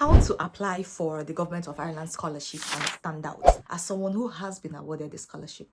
How to apply for the Government of Ireland scholarship and stand out as someone who has been awarded the scholarship.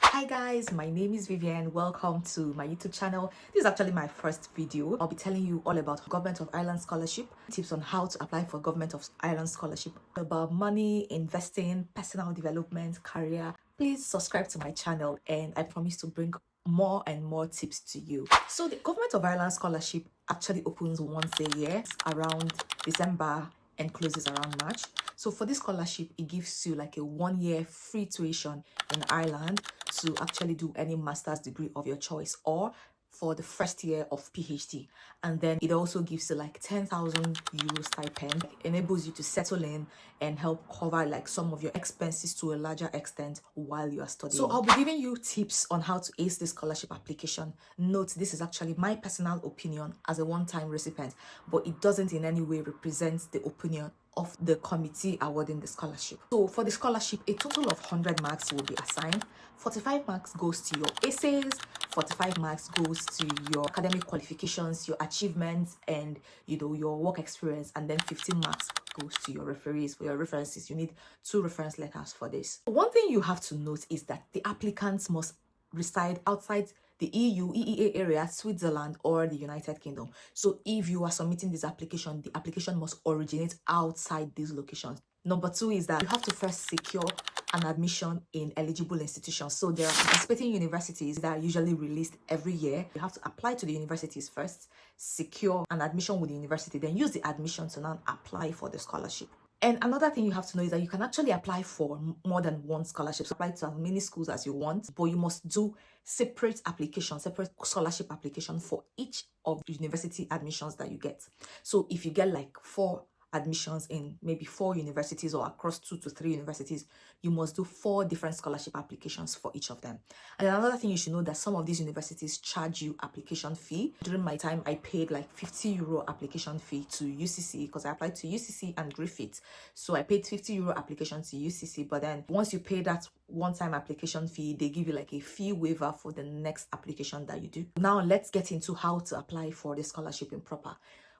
Hi guys, my name is Vivian. Welcome to my YouTube channel. This is actually my first video. I'll be telling you all about Government of Ireland scholarship, tips on how to apply for Government of Ireland scholarship, about money, investing, personal development, career. Please subscribe to my channel and I promise to bring more and more tips to you. So the Government of Ireland scholarship actually opens once a year around December and closes around March. So for this scholarship, it gives you like a 1-year free tuition in Ireland to actually do any master's degree of your choice, or for the first year of PhD. And then it also gives you like 10,000 euro stipend. It enables you to settle in and help cover like some of your expenses to a larger extent while you are studying. So I'll be giving you tips on how to ace this scholarship application. Note, this is actually my personal opinion as a one-time recipient, but it doesn't in any way represent the opinion of the committee awarding the scholarship. So for the scholarship, a total of 100 marks will be assigned. 45 marks goes to your essays, 45 marks goes to your academic qualifications, your achievements, and your work experience, and then 15 marks goes to your referees. For your references, you need 2 reference letters for this. One thing you have to note is that the applicants must reside outside the EU, EEA area, Switzerland, or the United Kingdom. So if you are submitting this application, the application must originate outside these locations. Number 2 is that you have to first secure an admission in eligible institutions. So there are participating universities that are usually released every year. You have to apply to the universities first, secure an admission with the university, then use the admission to now apply for the scholarship. And another thing you have to know is that you can actually apply for more than one scholarship. So apply to as many schools as you want, but you must do separate applications, separate scholarship application for each of the university admissions that you get. So if you get like 4 admissions in maybe 4 universities or across 2 to 3 universities, you must do 4 different scholarship applications for each of them. And another thing you should know that some of these universities charge you application fee. During my time, I paid like 50 euro application fee to UCC because I applied to UCC and Griffith. So I paid 50 euro application to UCC, but then once you pay that one-time application fee, they give you like a fee waiver for the next application that you do. Now let's get into how to apply for the scholarship in proper.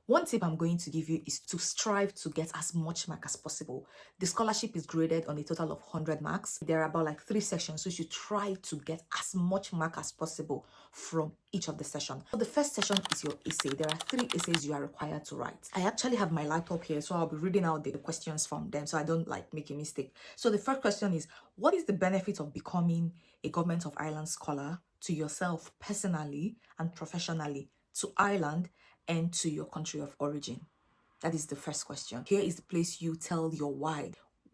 One tip I'm going to give you is to strive to get as much mark as possible. The scholarship is graded on a total of 100 marks. There are about like 3 sessions, so you should try to get as much mark as possible from each of the sessions. So the first session is your essay. There are 3 essays you are required to write. I actually have my laptop here, so I'll be reading out the questions from them so I don't like make a mistake. So the first question is, what is the benefit of becoming a Government of Ireland scholar to yourself personally and professionally, to Ireland, and to your country of origin? That is the first question. Here is the place you tell your why.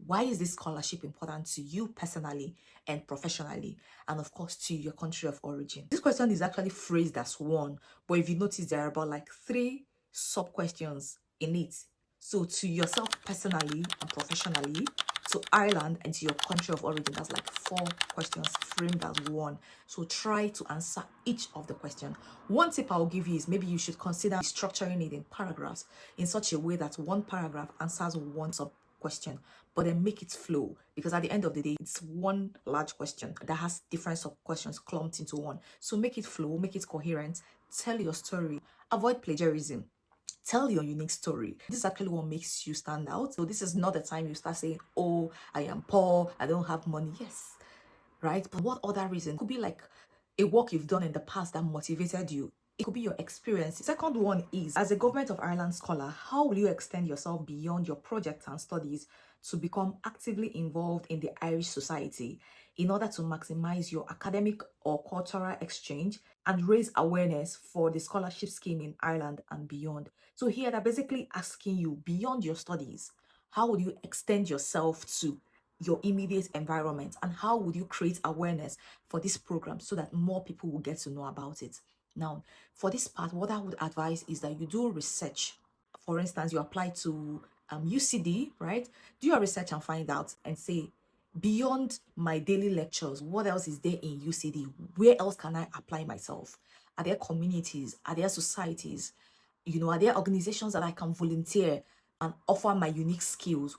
Why is this scholarship important to you personally and professionally, and of course to your country of origin? This question is actually phrased as one, but if you notice, there are about like 3 sub questions in it. So to yourself personally and professionally, to Ireland, and to your country of origin, that's like 4 questions framed as one. So try to answer each of the questions. One tip I'll give you is maybe you should consider structuring it in paragraphs in such a way that one paragraph answers one sub question, but then make it flow, because at the end of the day, it's one large question that has different sub questions clumped into one. So make it flow, make it coherent, tell your story, avoid plagiarism. Tell your unique story. This is actually what makes you stand out. So this is not the time you start saying, oh, I am poor, I don't have money. Yes, right? But what other reason? It could be like a work you've done in the past that motivated you. It could be your experience. The second one is, as a Government of Ireland scholar, how will you extend yourself beyond your projects and studies to become actively involved in the Irish society in order to maximize your academic or cultural exchange and raise awareness for the scholarship scheme in Ireland and beyond? So here they're basically asking you, beyond your studies, how would you extend yourself to your immediate environment, and how would you create awareness for this program so that more people will get to know about it? Now, for this part, what I would advise is that you do research. For instance, you apply to UCD, right? Do your research and find out and say, beyond my daily lectures, what else is there in UCD? Where else can I apply myself? Are there communities? Are there societies? Are there organizations that I can volunteer and offer my unique skills?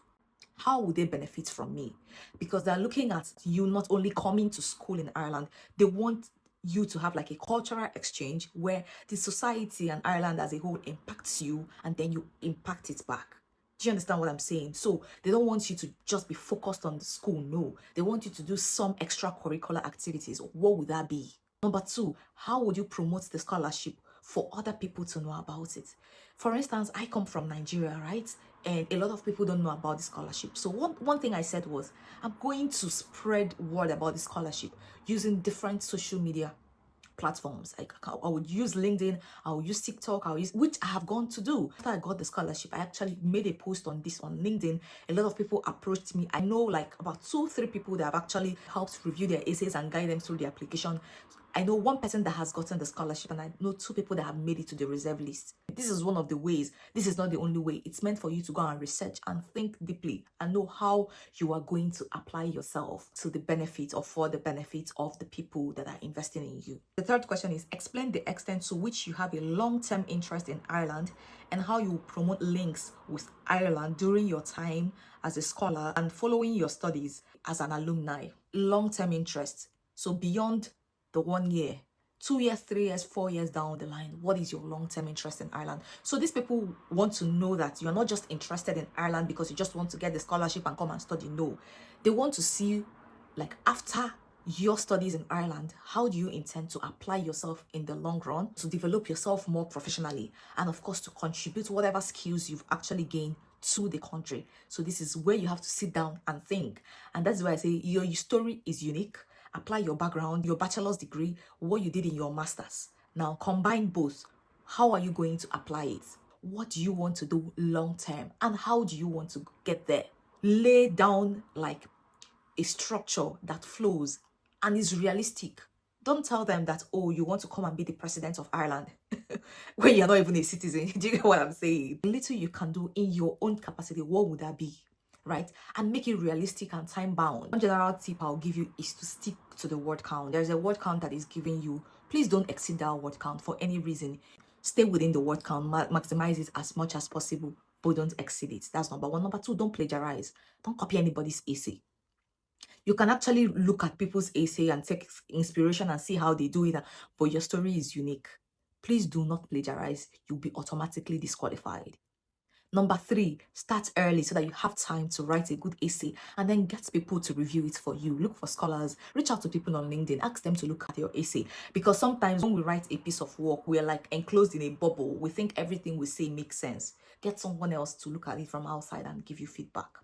How would they benefit from me? Because they're looking at you not only coming to school in Ireland, they want you to have like a cultural exchange where the society and Ireland as a whole impacts you and then you impact it back. Do you understand what I'm saying? So they don't want you to just be focused on the school. No, they want you to do some extracurricular activities. What would that be? Number two, how would you promote the scholarship for other people to know about it? For instance, I come from Nigeria, right? And a lot of people don't know about the scholarship. So one thing I said was, I'm going to spread word about the scholarship using different social media platforms. Like I would use LinkedIn, I would use TikTok, which I have gone to do. After I got the scholarship, I actually made a post on this on LinkedIn. A lot of people approached me. I know like about 2-3 people that have actually helped review their essays and guide them through the application. I know one person that has gotten the scholarship, and I know 2 people that have made it to the reserve list. This is one of the ways. This is not the only way. It's meant for you to go and research and think deeply and know how you are going to apply yourself to the benefit or for the benefit of the people that are investing in you. The third question is, explain the extent to which you have a long-term interest in Ireland and how you promote links with Ireland during your time as a scholar and following your studies as an alumni. Long-term interest. So beyond the 1 year, 2 years, 3 years, 4 years down the line, what is your long-term interest in Ireland? So these people want to know that you're not just interested in Ireland because you just want to get the scholarship and come and study. No, they want to see, like, after your studies in Ireland, how do you intend to apply yourself in the long run to develop yourself more professionally, and of course to contribute whatever skills you've actually gained to the country. So this is where you have to sit down and think, and that's why I say your story is unique. Apply your background, your bachelor's degree, what you did in your master's. Now combine both. How are you going to apply it? What do you want to do long term? And how do you want to get there? Lay down like a structure that flows and is realistic. Don't tell them that, oh, you want to come and be the president of Ireland when you're not even a citizen. Do you get what I'm saying? The little you can do in your own capacity, what would that be? Right? And make it realistic and time bound. One general tip I'll give you is to stick to the word count. There's a word count that is given you. Please don't exceed that word count for any reason. Stay within the word count, maximize it as much as possible, but don't exceed it. That's number one. Number two, don't plagiarize. Don't copy anybody's essay. You can actually look at people's essay and take inspiration and see how they do it, but your story is unique. Please do not plagiarize. You'll be automatically disqualified. Number three, start early so that you have time to write a good essay and then get people to review it for you. Look for scholars, reach out to people on LinkedIn, ask them to look at your essay. Because sometimes when we write a piece of work, we're like enclosed in a bubble. We think everything we say makes sense. Get someone else to look at it from outside and give you feedback.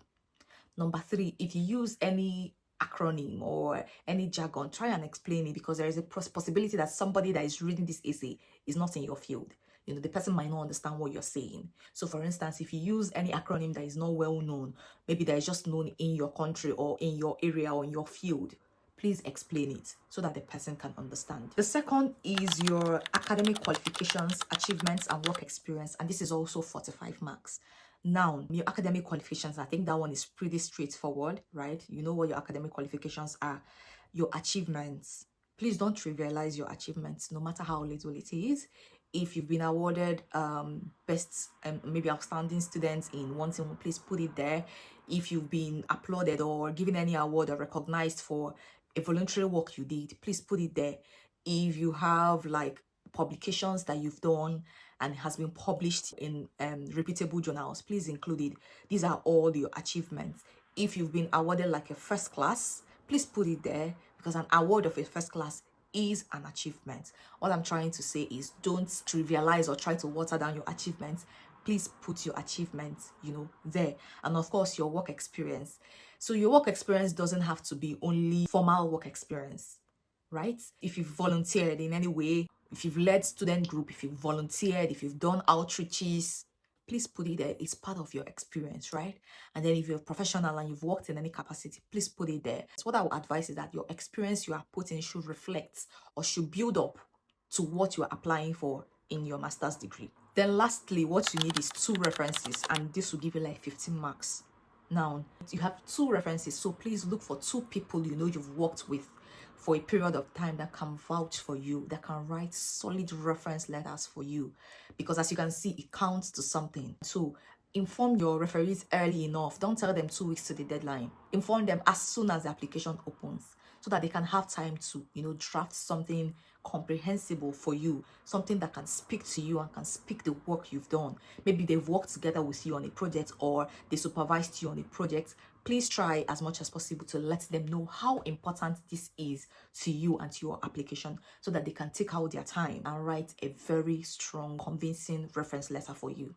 Number three, if you use any acronym or any jargon, try and explain it, because there is a possibility that somebody that is reading this essay is not in your field. You know, the person might not understand what you're saying. So for instance, if you use any acronym that is not well known, maybe that is just known in your country or in your area or in your field, please explain it so that the person can understand. The second is your academic qualifications, achievements, and work experience. And this is also 45 marks. Now, your academic qualifications, I think that one is pretty straightforward, right? You know what your academic qualifications are. Your achievements, please don't trivialize your achievements, no matter how little it is. If you've been awarded best maybe outstanding students in one thing, please put it there. If you've been applauded or given any award or recognized for a voluntary work you did, please put it there. If you have like publications that you've done and has been published in reputable journals, please include it. These are all your achievements. If you've been awarded like a first class, please put it there, because an award of a first class is an achievement. All I'm trying to say is don't trivialize or try to water down your achievements. Please put your achievements, you know, there. And of course, your work experience. So your work experience doesn't have to be only formal work experience, right? If you've volunteered in any way, if you've led student group, if you've volunteered, if you've done outreaches, please put it there. It's part of your experience, right? And then if you're a professional and you've worked in any capacity, please put it there. So what I would advise is that your experience you are putting should reflect or should build up to what you are applying for in your master's degree. Then lastly, what you need is 2 references, and this will give you like 15 marks. Now, you have 2 references, so please look for 2 people you know you've worked with for a period of time that can vouch for you, that can write solid reference letters for you, because as you can see, it counts to something. So inform your referees early enough. Don't tell them 2 weeks to the deadline. Inform them as soon as the application opens, so that they can have time to, draft something comprehensible for you, something that can speak to you and can speak the work you've done. Maybe they've worked together with you on a project or they supervised you on a project. Please try as much as possible to let them know how important this is to you and to your application, so that they can take out their time and write a very strong, convincing reference letter for you.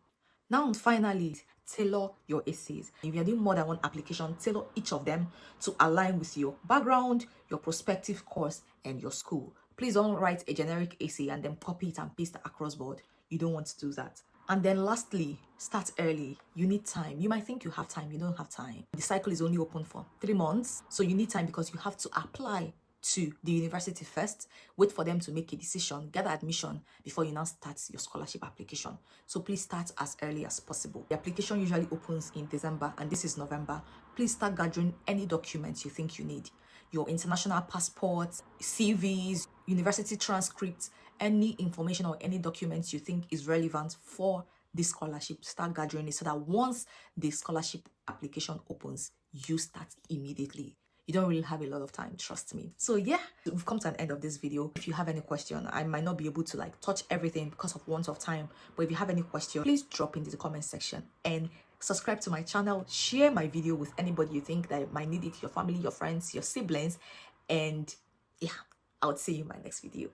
Now, finally, tailor your essays. If you're doing more than one application, tailor each of them to align with your background, your prospective course, and your school. Please don't write a generic essay and then copy it and paste it across board. You don't want to do that. And then lastly, start early. You need time. You might think you have time. You don't have time. The cycle is only open for 3 months. So you need time because you have to apply to the university first, wait for them to make a decision, get admission before you now start your scholarship application. So please start as early as possible. The application usually opens in December and this is November. Please start gathering any documents you think you need. Your international passports, CVs, university transcripts, any information or any documents you think is relevant for this scholarship, start gathering it so that once the scholarship application opens, you start immediately. You don't really have a lot of time, trust me. So yeah, we've come to an end of this video. If you have any question, I might not be able to touch everything because of want of time, but if you have any question, please drop into the comment section and subscribe to my channel. Share my video with anybody you think that might need it, your family, your friends, your siblings, and yeah, I would see you in my next video.